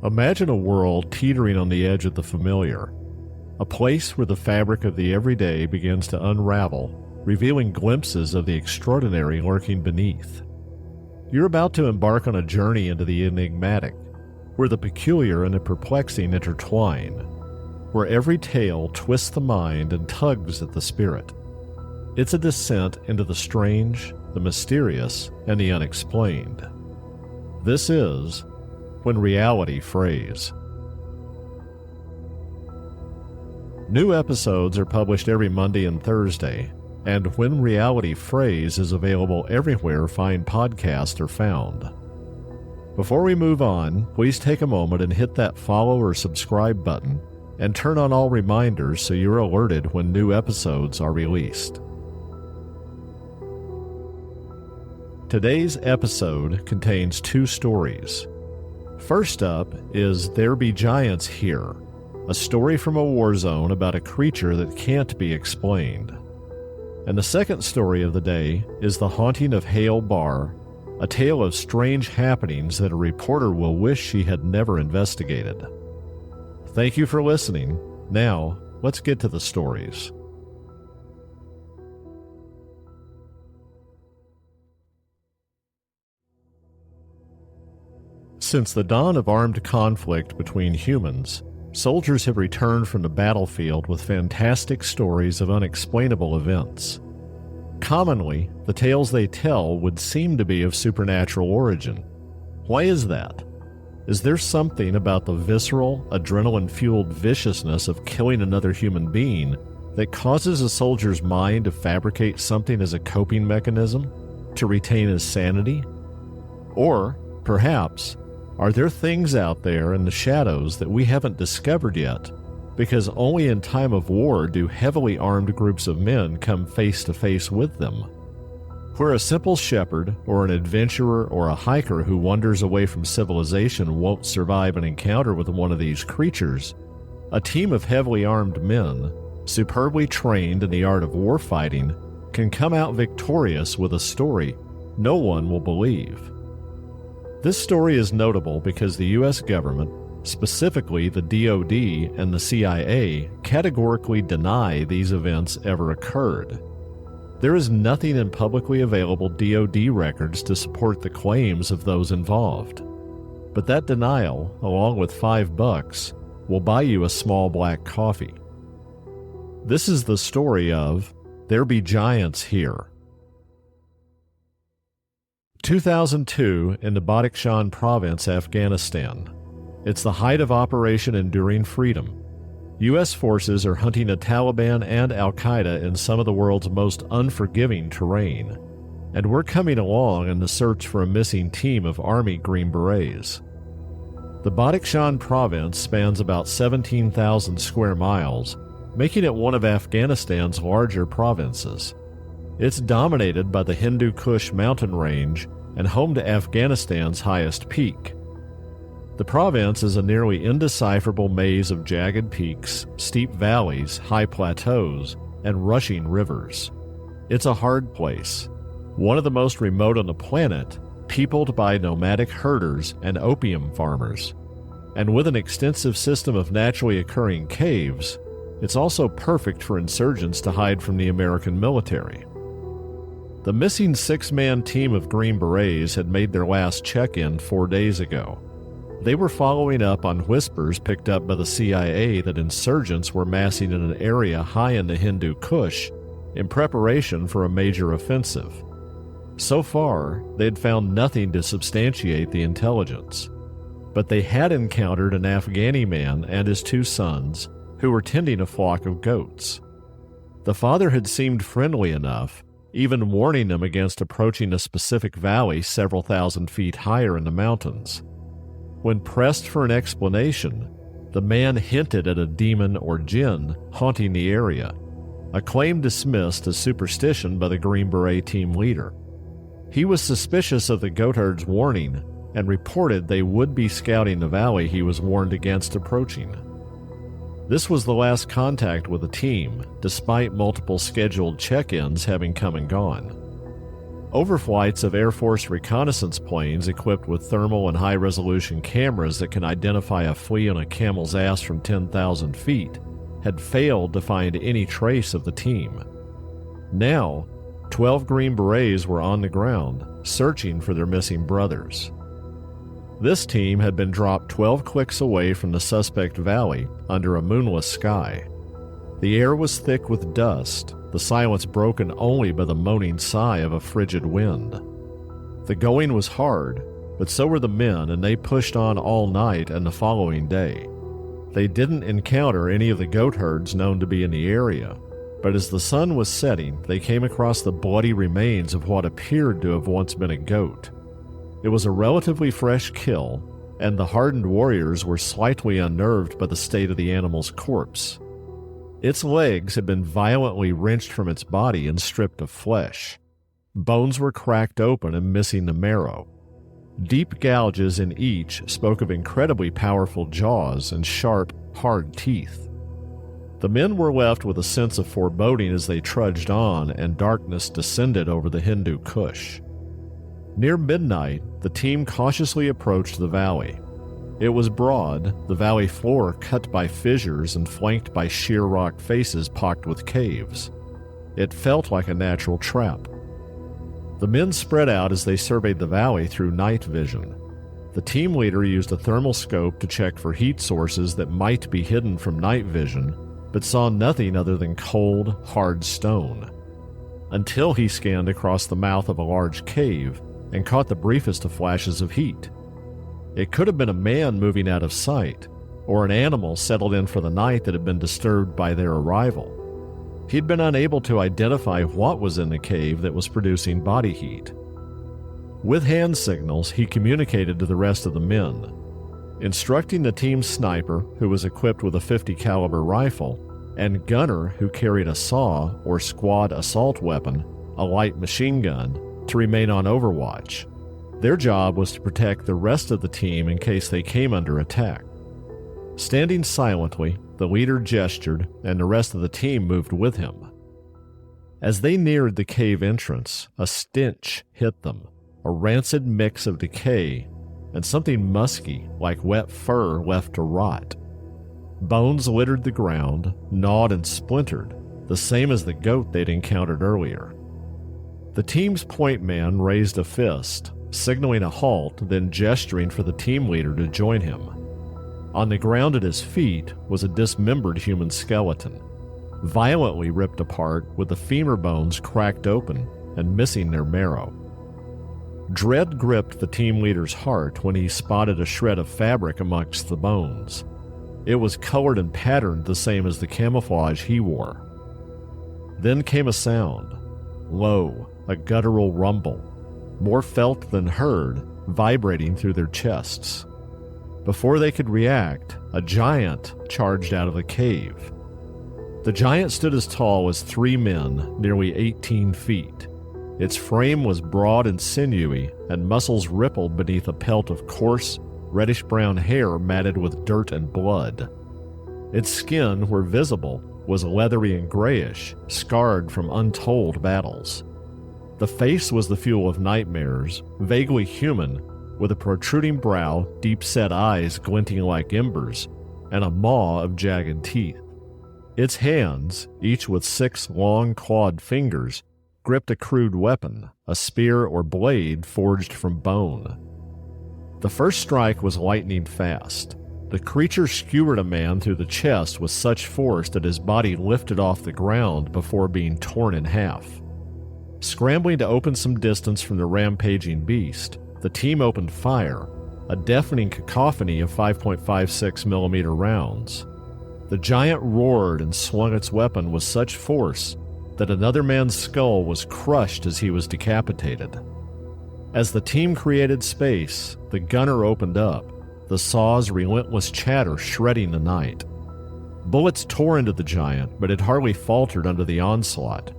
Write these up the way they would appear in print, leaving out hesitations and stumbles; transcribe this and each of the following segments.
Imagine a world teetering on the edge of the familiar, a place where the fabric of the everyday begins to unravel, revealing glimpses of the extraordinary lurking beneath. You're about to embark on a journey into the enigmatic, where the peculiar and the perplexing intertwine, where every tale twists the mind and tugs at the spirit. It's a descent into the strange, the mysterious, and the unexplained. This is When Reality Frays. New episodes are published every Monday and Thursday, and When Reality Frays is available everywhere fine podcasts are found. Before we move on, please take a moment and hit that follow or subscribe button, and turn on all reminders so you're alerted when new episodes are released. Today's episode contains two stories. First up is There Be Giants Here, a story from a war zone about a creature that can't be explained. And the second story of the day is The Haunting of Hale Bar, a tale of strange happenings that a reporter will wish she had never investigated. Thank you for listening. Now, let's get to the stories. Since the dawn of armed conflict between humans, soldiers have returned from the battlefield with fantastic stories of unexplainable events. Commonly, the tales they tell would seem to be of supernatural origin. Why is that? Is there something about the visceral, adrenaline-fueled viciousness of killing another human being that causes a soldier's mind to fabricate something as a coping mechanism, to retain his sanity? Or, perhaps, are there things out there in the shadows that we haven't discovered yet, because only in time of war do heavily armed groups of men come face to face with them? Where a simple shepherd or an adventurer or a hiker who wanders away from civilization won't survive an encounter with one of these creatures, a team of heavily armed men, superbly trained in the art of warfighting, can come out victorious with a story no one will believe. This story is notable because the U.S. government, specifically the DoD and the CIA, categorically deny these events ever occurred. There is nothing in publicly available DoD records to support the claims of those involved. But that denial, along with $5, will buy you a small black coffee. This is the story of There Be Giants Here. 2002 in the Badakhshan province, Afghanistan. It's the height of Operation Enduring Freedom. U.S. forces are hunting the Taliban and Al-Qaeda in some of the world's most unforgiving terrain, and we're coming along in the search for a missing team of Army Green Berets. The Badakhshan province spans about 17,000 square miles, making it one of Afghanistan's larger provinces. It's dominated by the Hindu Kush mountain range and home to Afghanistan's highest peak. The province is a nearly indecipherable maze of jagged peaks, steep valleys, high plateaus, and rushing rivers. It's a hard place, one of the most remote on the planet, peopled by nomadic herders and opium farmers. And with an extensive system of naturally occurring caves, it's also perfect for insurgents to hide from the American military. The missing 6-man team of Green Berets had made their last check-in 4 days ago. They were following up on whispers picked up by the CIA that insurgents were massing in an area high in the Hindu Kush in preparation for a major offensive. So far, they'd found nothing to substantiate the intelligence. But they had encountered an Afghani man and his 2 sons who were tending a flock of goats. The father had seemed friendly enough, even warning them against approaching a specific valley several thousand feet higher in the mountains. When pressed for an explanation, the man hinted at a demon or jinn haunting the area, a claim dismissed as superstition by the Green Beret team leader. He was suspicious of the goatherd's warning and reported they would be scouting the valley he was warned against approaching. This was the last contact with the team, despite multiple scheduled check-ins having come and gone. Overflights of Air Force reconnaissance planes equipped with thermal and high-resolution cameras that can identify a flea on a camel's ass from 10,000 feet had failed to find any trace of the team. Now, 12 Green Berets were on the ground, searching for their missing brothers. This team had been dropped 12 clicks away from the suspect valley under a moonless sky. The air was thick with dust, the silence broken only by the moaning sigh of a frigid wind. The going was hard, but so were the men, and they pushed on all night and the following day. They didn't encounter any of the goat herds known to be in the area, but as the sun was setting, they came across the bloody remains of what appeared to have once been a goat. It was a relatively fresh kill, and the hardened warriors were slightly unnerved by the state of the animal's corpse. Its legs had been violently wrenched from its body and stripped of flesh. Bones were cracked open and missing the marrow. Deep gouges in each spoke of incredibly powerful jaws and sharp, hard teeth. The men were left with a sense of foreboding as they trudged on, and darkness descended over the Hindu Kush. Near midnight, the team cautiously approached the valley. It was broad, the valley floor cut by fissures and flanked by sheer rock faces pocked with caves. It felt like a natural trap. The men spread out as they surveyed the valley through night vision. The team leader used a thermal scope to check for heat sources that might be hidden from night vision, but saw nothing other than cold, hard stone. Until he scanned across the mouth of a large cave and caught the briefest of flashes of heat. It could have been a man moving out of sight, or an animal settled in for the night that had been disturbed by their arrival. He'd been unable to identify what was in the cave that was producing body heat. With hand signals, he communicated to the rest of the men, instructing the team's sniper, who was equipped with a .50 caliber rifle, and gunner, who carried a saw or squad assault weapon, a light machine gun, to remain on overwatch. Their job was to protect the rest of the team in case they came under attack. Standing silently, the leader gestured, and the rest of the team moved with him. As they neared the cave entrance, a stench hit them, a rancid mix of decay and something musky like wet fur left to rot. Bones littered the ground, gnawed and splintered, the same as the goat they'd encountered earlier. The team's point man raised a fist, signaling a halt, then gesturing for the team leader to join him. On the ground at his feet was a dismembered human skeleton, violently ripped apart with the femur bones cracked open and missing their marrow. Dread gripped the team leader's heart when he spotted a shred of fabric amongst the bones. It was colored and patterned the same as the camouflage he wore. Then came a sound, low, a guttural rumble, more felt than heard, vibrating through their chests. Before they could react, a giant charged out of the cave. The giant stood as tall as 3 men, nearly 18 feet. Its frame was broad and sinewy, and muscles rippled beneath a pelt of coarse, reddish-brown hair matted with dirt and blood. Its skin, where visible, was leathery and grayish, scarred from untold battles. The face was the fuel of nightmares, vaguely human, with a protruding brow, deep-set eyes glinting like embers, and a maw of jagged teeth. Its hands, each with 6 long, clawed fingers, gripped a crude weapon, a spear or blade forged from bone. The first strike was lightning fast. The creature skewered a man through the chest with such force that his body lifted off the ground before being torn in half. Scrambling to open some distance from the rampaging beast, the team opened fire, a deafening cacophony of 5.56mm rounds. The giant roared and swung its weapon with such force that another man's skull was crushed as he was decapitated. As the team created space, the gunner opened up, the saw's relentless chatter shredding the night. Bullets tore into the giant, but it hardly faltered under the onslaught.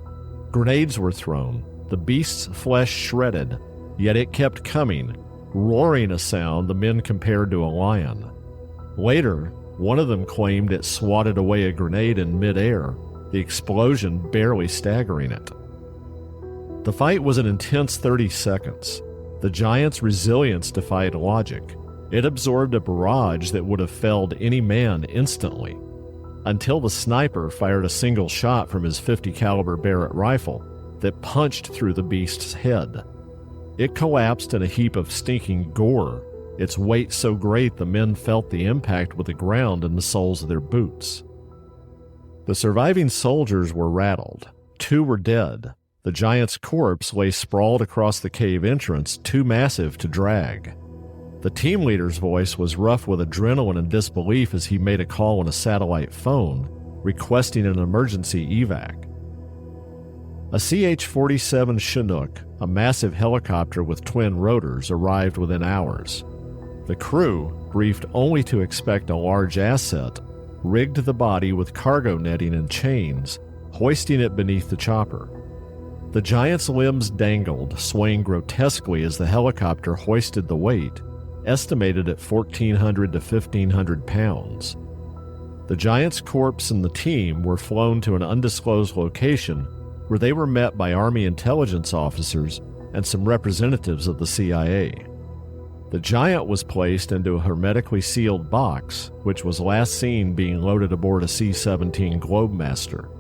Grenades were thrown, the beast's flesh shredded, yet it kept coming, roaring a sound the men compared to a lion. Later, one of them claimed it swatted away a grenade in midair, the explosion barely staggering it. The fight was an intense 30 seconds. The giant's resilience defied logic. It absorbed a barrage that would have felled any man instantly, until the sniper fired a single shot from his .50 caliber Barrett rifle that punched through the beast's head. It collapsed in a heap of stinking gore, its weight so great the men felt the impact with the ground in the soles of their boots. The surviving soldiers were rattled. 2 were dead. The giant's corpse lay sprawled across the cave entrance, too massive to drag. The team leader's voice was rough with adrenaline and disbelief as he made a call on a satellite phone, requesting an emergency evac. A CH-47 Chinook, a massive helicopter with twin rotors, arrived within hours. The crew, briefed only to expect a large asset, rigged the body with cargo netting and chains, hoisting it beneath the chopper. The giant's limbs dangled, swaying grotesquely as the helicopter hoisted the weight, estimated at 1,400 to 1,500 pounds. The giant's corpse and the team were flown to an undisclosed location where they were met by Army intelligence officers and some representatives of the CIA. The giant was placed into a hermetically sealed box, which was last seen being loaded aboard a C-17 Globemaster.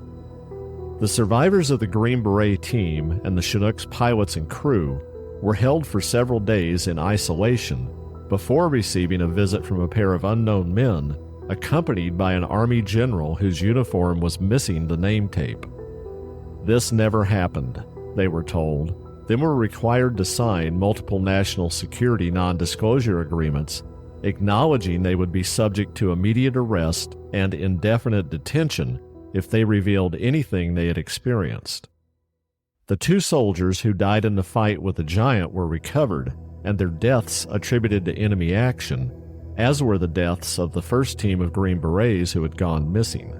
The survivors of the Green Beret team and the Chinook's pilots and crew were held for several days in isolation before receiving a visit from a pair of unknown men, accompanied by an Army general whose uniform was missing the name tape. This never happened, they were told, then were required to sign multiple national security non-disclosure agreements, acknowledging they would be subject to immediate arrest and indefinite detention if they revealed anything they had experienced. The 2 soldiers who died in the fight with the giant were recovered, and their deaths attributed to enemy action, as were the deaths of the first team of Green Berets who had gone missing.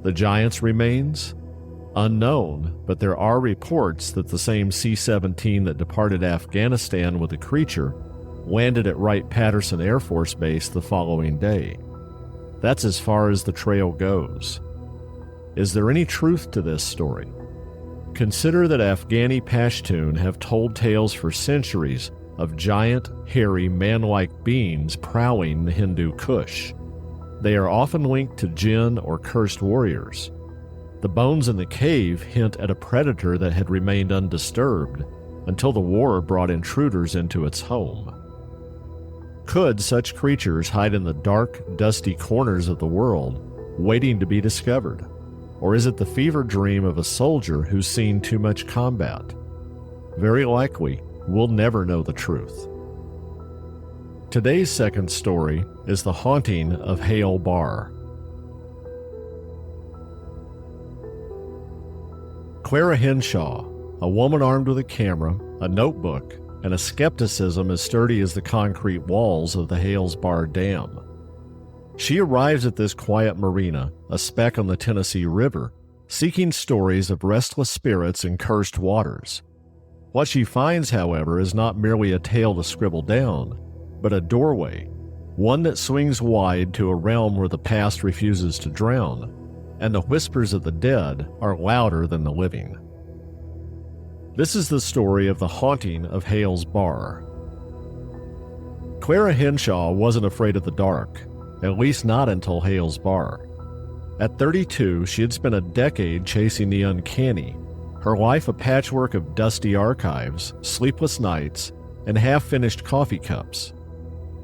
The giant's remains? Unknown, but there are reports that the same C-17 that departed Afghanistan with the creature landed at Wright-Patterson Air Force Base the following day. That's as far as the trail goes. Is there any truth to this story? Consider that Afghani Pashtun have told tales for centuries of giant, hairy, man-like beings prowling the Hindu Kush. They are often linked to jinn or cursed warriors. The bones in the cave hint at a predator that had remained undisturbed until the war brought intruders into its home. Could such creatures hide in the dark, dusty corners of the world, waiting to be discovered? Or is it the fever dream of a soldier who's seen too much combat? Very likely, we'll never know the truth. Today's second story is the Haunting of Hale Bar. Clara Henshaw, a woman armed with a camera, a notebook, and a skepticism as sturdy as the concrete walls of the Hale Bar Dam. She arrives at this quiet marina, a speck on the Tennessee River, seeking stories of restless spirits and cursed waters. What she finds, however, is not merely a tale to scribble down, but a doorway, one that swings wide to a realm where the past refuses to drown, and the whispers of the dead are louder than the living. This is the story of the Haunting of Hale Bar. Clara Henshaw wasn't afraid of the dark, at least not until Hale Bar. At 32, she had spent a decade chasing the uncanny, her life a patchwork of dusty archives, sleepless nights, and half-finished coffee cups.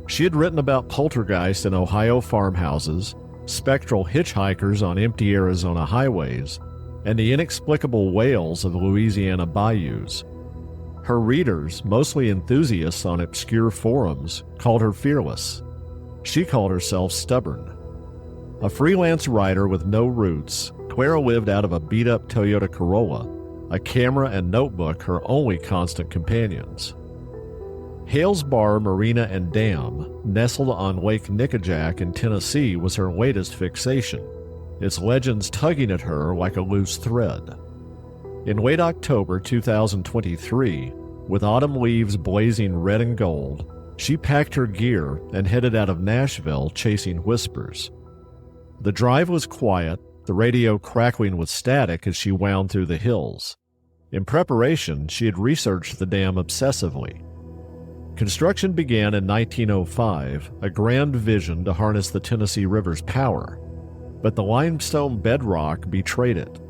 She had written about poltergeists in Ohio farmhouses, spectral hitchhikers on empty Arizona highways, and the inexplicable whales of Louisiana bayous. Her readers, mostly enthusiasts on obscure forums, called her fearless. She called herself stubborn. A freelance writer with no roots, Clara lived out of a beat-up Toyota Corolla, a camera and notebook her only constant companions. Hale Bar Marina and Dam, nestled on Lake Nickajack in Tennessee, was her latest fixation, its legends tugging at her like a loose thread. In late October 2023, with autumn leaves blazing red and gold, she packed her gear and headed out of Nashville chasing whispers. The drive was quiet, the radio crackling with static as she wound through the hills. In preparation, she had researched the dam obsessively. Construction began in 1905, a grand vision to harness the Tennessee River's power. But the limestone bedrock betrayed it.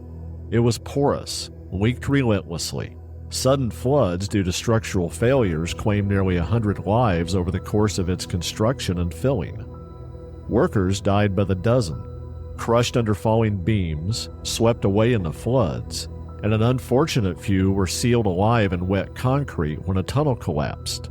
It was porous, leaked relentlessly. Sudden floods due to structural failures claimed nearly 100 lives over the course of its construction and filling. Workers died by the dozen, crushed under falling beams, swept away in the floods, and an unfortunate few were sealed alive in wet concrete when a tunnel collapsed.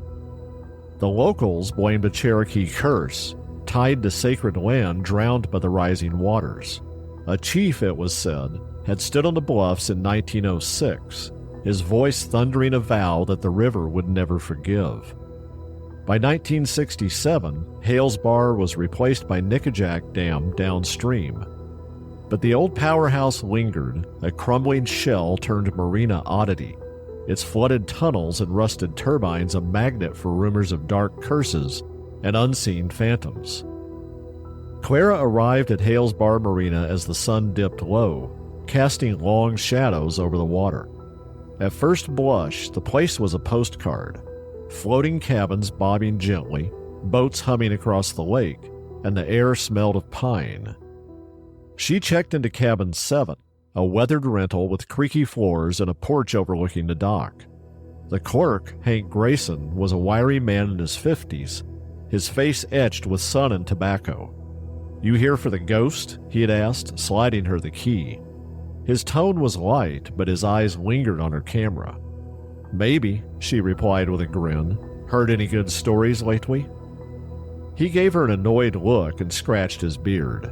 The locals blamed a Cherokee curse, tied to sacred land drowned by the rising waters. A chief, it was said, had stood on the bluffs in 1906, his voice thundering a vow that the river would never forgive. By 1967, Hale's Bar was replaced by Nickajack Dam downstream. But the old powerhouse lingered, a crumbling shell turned marina oddity, its flooded tunnels and rusted turbines a magnet for rumors of dark curses and unseen phantoms. Clara arrived at Hale's Bar Marina as the sun dipped low, casting long shadows over the water. At first blush, the place was a postcard. Floating cabins bobbing gently, boats humming across the lake, and the air smelled of pine. She checked into cabin 7, a weathered rental with creaky floors and a porch overlooking the dock. The clerk, Hank Grayson, was a wiry man in his 50s, his face etched with sun and tobacco. "You here for the ghost?" he had asked, sliding her the key. His tone was light, but his eyes lingered on her camera. "Maybe," she replied with a grin. "Heard any good stories lately?" He gave her an annoyed look and scratched his beard.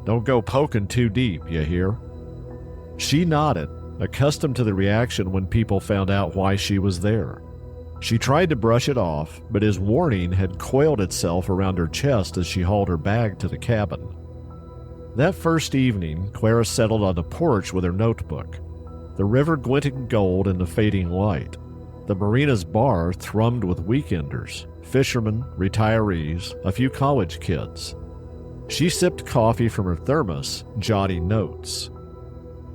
"Don't go poking too deep, you hear?" She nodded, accustomed to the reaction when people found out why she was there. She tried to brush it off, but his warning had coiled itself around her chest as she hauled her bag to the cabin. That first evening, Clara settled on the porch with her notebook. The river glinted gold in the fading light. The marina's bar thrummed with weekenders, fishermen, retirees, a few college kids. She sipped coffee from her thermos, jotting notes.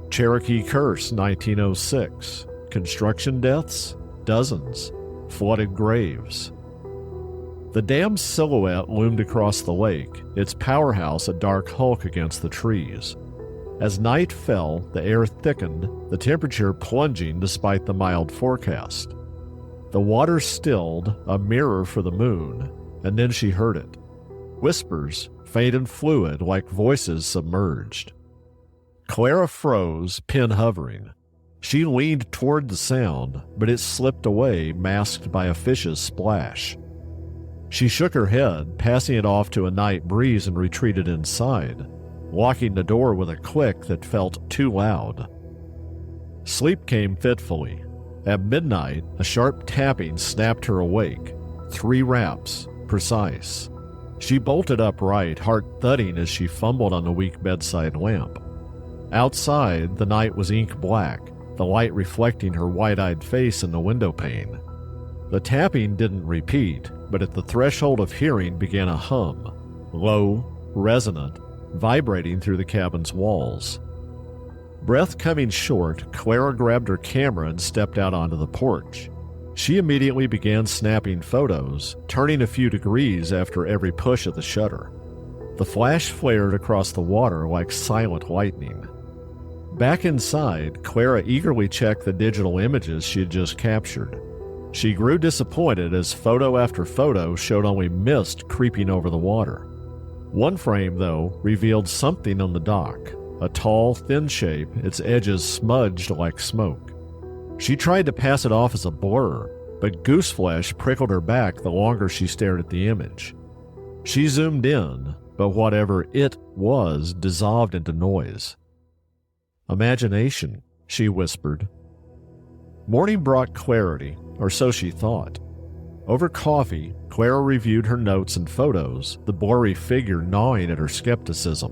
Cherokee Curse, 1906. Construction deaths? Dozens. Flooded graves. The dam's silhouette loomed across the lake, its powerhouse a dark hulk against the trees. As night fell, the air thickened, the temperature plunging despite the mild forecast. The water stilled, a mirror for the moon, and then she heard it. Whispers, faint and fluid like voices submerged. Clara froze, pen hovering. She leaned toward the sound, but it slipped away, masked by a fish's splash. She shook her head, passing it off to a night breeze, and retreated inside, locking the door with a click that felt too loud. Sleep came fitfully. At midnight, a sharp tapping snapped her awake. 3 raps, precise. She bolted upright, heart thudding as she fumbled on the weak bedside lamp. Outside, the night was ink black, the light reflecting her wide-eyed face in the window pane. The tapping didn't repeat, but at the threshold of hearing began a hum, low, resonant, vibrating through the cabin's walls. Breath coming short, Clara grabbed her camera and stepped out onto the porch. She immediately began snapping photos, turning a few degrees after every push of the shutter. The flash flared across the water like silent lightning. Back inside, Clara eagerly checked the digital images she had just captured. She grew disappointed as photo after photo showed only mist creeping over the water. One frame, though, revealed something on the dock, a tall, thin shape, its edges smudged like smoke. She tried to pass it off as a blur, but gooseflesh prickled her back the longer she stared at the image. She zoomed in, but whatever it was dissolved into noise. "Imagination," she whispered. Morning brought clarity, or so she thought. Over coffee, Clara reviewed her notes and photos, the blurry figure gnawing at her skepticism.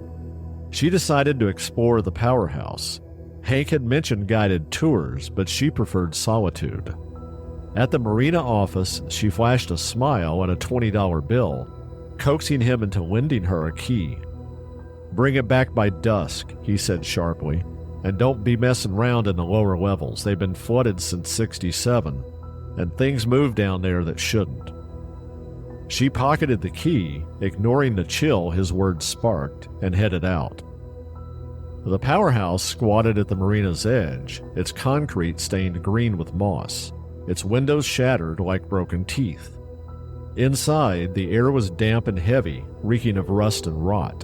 She decided to explore the powerhouse. Hank had mentioned guided tours, but she preferred solitude. At the marina office, she flashed a smile and a $20 bill, coaxing him into lending her a key. "Bring it back by dusk," he said sharply. And don't be messing around in the lower levels. They've been flooded since '67, and things move down there that shouldn't. She pocketed the key, ignoring the chill his words sparked, and headed out. The powerhouse squatted at the marina's edge, its concrete stained green with moss, its windows shattered like broken teeth. Inside, the air was damp and heavy, reeking of rust and rot.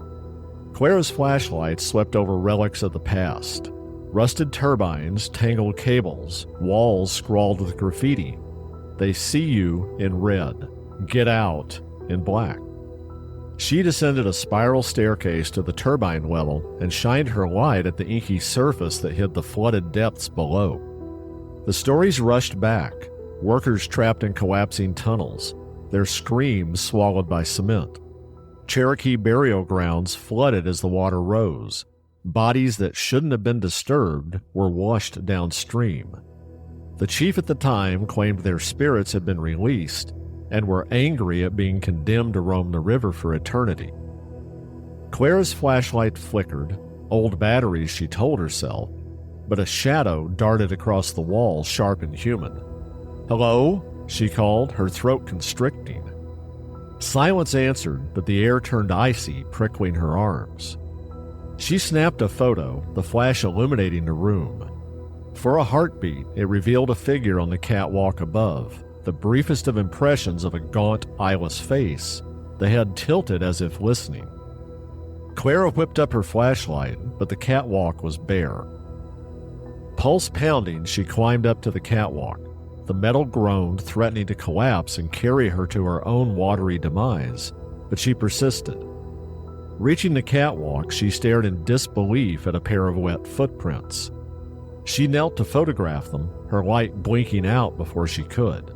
Clara's flashlight swept over relics of the past. Rusted turbines, tangled cables, walls scrawled with graffiti. They see you in red. Get out in black. She descended a spiral staircase to the turbine level and shined her light at the inky surface that hid the flooded depths below. The stories rushed back, workers trapped in collapsing tunnels, their screams swallowed by cement. Cherokee burial grounds flooded as the water rose. Bodies that shouldn't have been disturbed were washed downstream. The chief at the time claimed their spirits had been released and were angry at being condemned to roam the river for eternity. Clara's flashlight flickered, old batteries, she told herself, but a shadow darted across the wall, sharp and human. "Hello?" she called, her throat constricting. Silence answered, but the air turned icy, prickling her arms. She snapped a photo, the flash illuminating the room. For a heartbeat, it revealed a figure on the catwalk above, the briefest of impressions of a gaunt, eyeless face, the head tilted as if listening. Clara whipped up her flashlight, but the catwalk was bare. Pulse pounding, she climbed up to the catwalk. The metal groaned, threatening to collapse and carry her to her own watery demise, but she persisted. Reaching the catwalk, she stared in disbelief at a pair of wet footprints. She knelt to photograph them, her light blinking out before she could.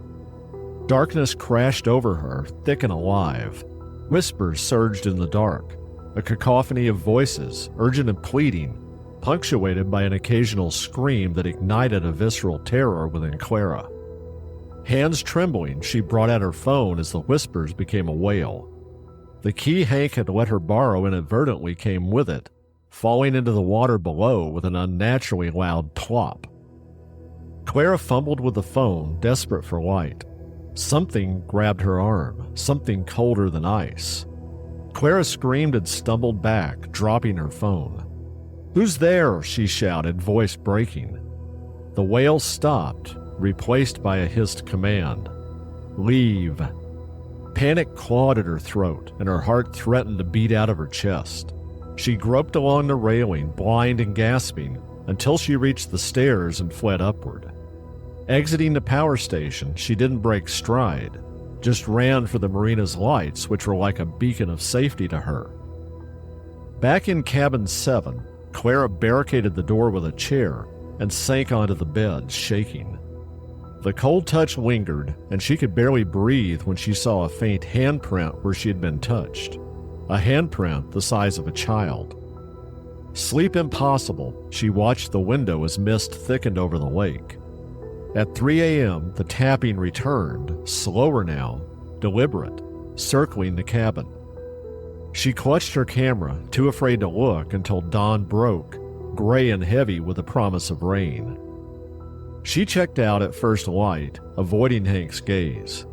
Darkness crashed over her, thick and alive. Whispers surged in the dark, a cacophony of voices, urgent and pleading, punctuated by an occasional scream that ignited a visceral terror within Clara. Hands trembling, she brought out her phone as the whispers became a wail. The key Hank had let her borrow inadvertently came with it, falling into the water below with an unnaturally loud plop. Clara fumbled with the phone, desperate for light. Something grabbed her arm, something colder than ice. Clara screamed and stumbled back, dropping her phone. "Who's there?" she shouted, voice breaking. The wail stopped, replaced by a hissed command. "Leave." Panic clawed at her throat, and her heart threatened to beat out of her chest. She groped along the railing, blind and gasping, until she reached the stairs and fled upward. Exiting the power station, she didn't break stride, just ran for the marina's lights, which were like a beacon of safety to her. Back in cabin 7, Clara barricaded the door with a chair and sank onto the bed, shaking. The cold touch lingered, and she could barely breathe when she saw a faint handprint where she had been touched. A handprint the size of a child. Sleep impossible, she watched the window as mist thickened over the lake. At 3 a.m., the tapping returned, slower now, deliberate, circling the cabin. She clutched her camera, too afraid to look until dawn broke, gray and heavy with the promise of rain. She checked out at first light, avoiding Hank's gaze.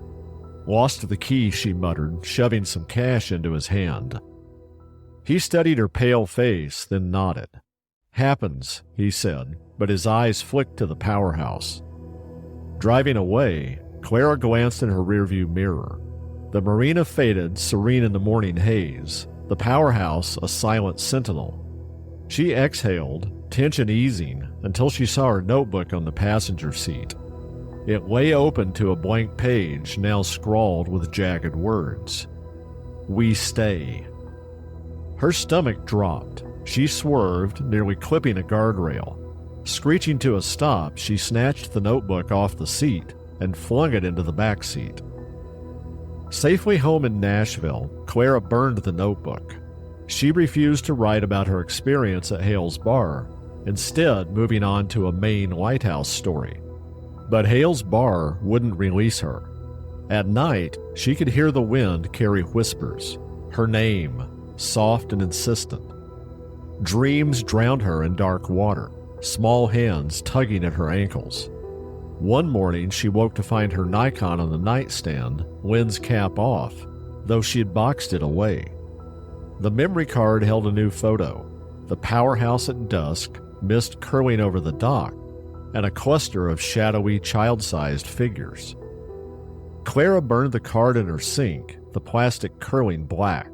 "Lost the key," she muttered, shoving some cash into his hand. He studied her pale face, then nodded. "Happens," he said, but his eyes flicked to the powerhouse. Driving away, Clara glanced in her rearview mirror. The marina faded, serene in the morning haze, the powerhouse a silent sentinel. She exhaled, tension easing, until she saw her notebook on the passenger seat. It lay open to a blank page, now scrawled with jagged words. "We stay." Her stomach dropped. She swerved, nearly clipping a guardrail. Screeching to a stop, she snatched the notebook off the seat and flung it into the back seat. Safely home in Nashville, Clara burned the notebook. She refused to write about her experience at Hale's Bar, instead moving on to a Maine lighthouse story. But Hale's Bar wouldn't release her. At night, she could hear the wind carry whispers, her name, soft and insistent. Dreams drowned her in dark water. small hands tugging at her ankles. One morning, she woke to find her Nikon on the nightstand, lens cap off, though she had boxed it away. The memory card held a new photo, the powerhouse at dusk, mist curling over the dock, and a cluster of shadowy, child-sized figures. Clara burned the card in her sink, the plastic curling black.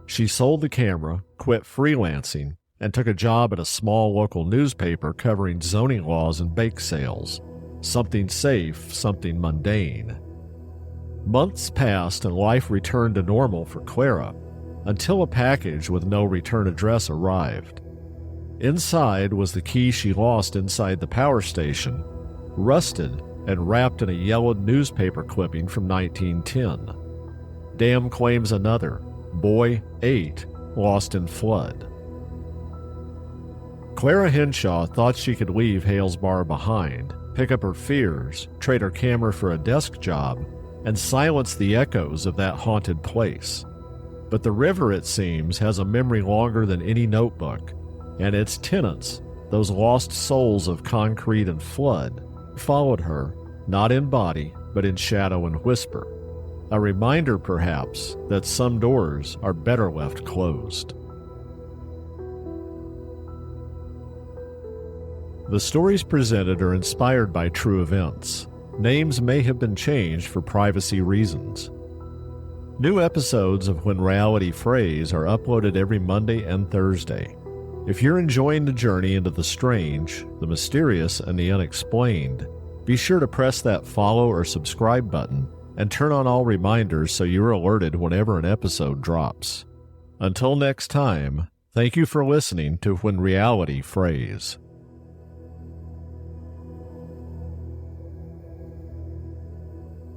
She sold the camera, quit freelancing, and took a job at a small local newspaper covering zoning laws and bake sales. Something safe, something mundane. Months passed and life returned to normal for Clara, until a package with no return address arrived. Inside was the key she lost inside the power station, rusted and wrapped in a yellowed newspaper clipping from 1910. Dam claims another, boy 8, lost in flood. Clara Henshaw thought she could leave Hale's Bar behind, pick up her fears, trade her camera for a desk job, and silence the echoes of that haunted place. But the river, it seems, has a memory longer than any notebook, and its tenants, those lost souls of concrete and flood, followed her, not in body, but in shadow and whisper. A reminder, perhaps, that some doors are better left closed. The stories presented are inspired by true events. Names may have been changed for privacy reasons. New episodes of When Reality Frays are uploaded every Monday and Thursday. If you're enjoying the journey into the strange, the mysterious, and the unexplained, be sure to press that follow or subscribe button and turn on all reminders so you're alerted whenever an episode drops. Until next time, thank you for listening to When Reality Frays.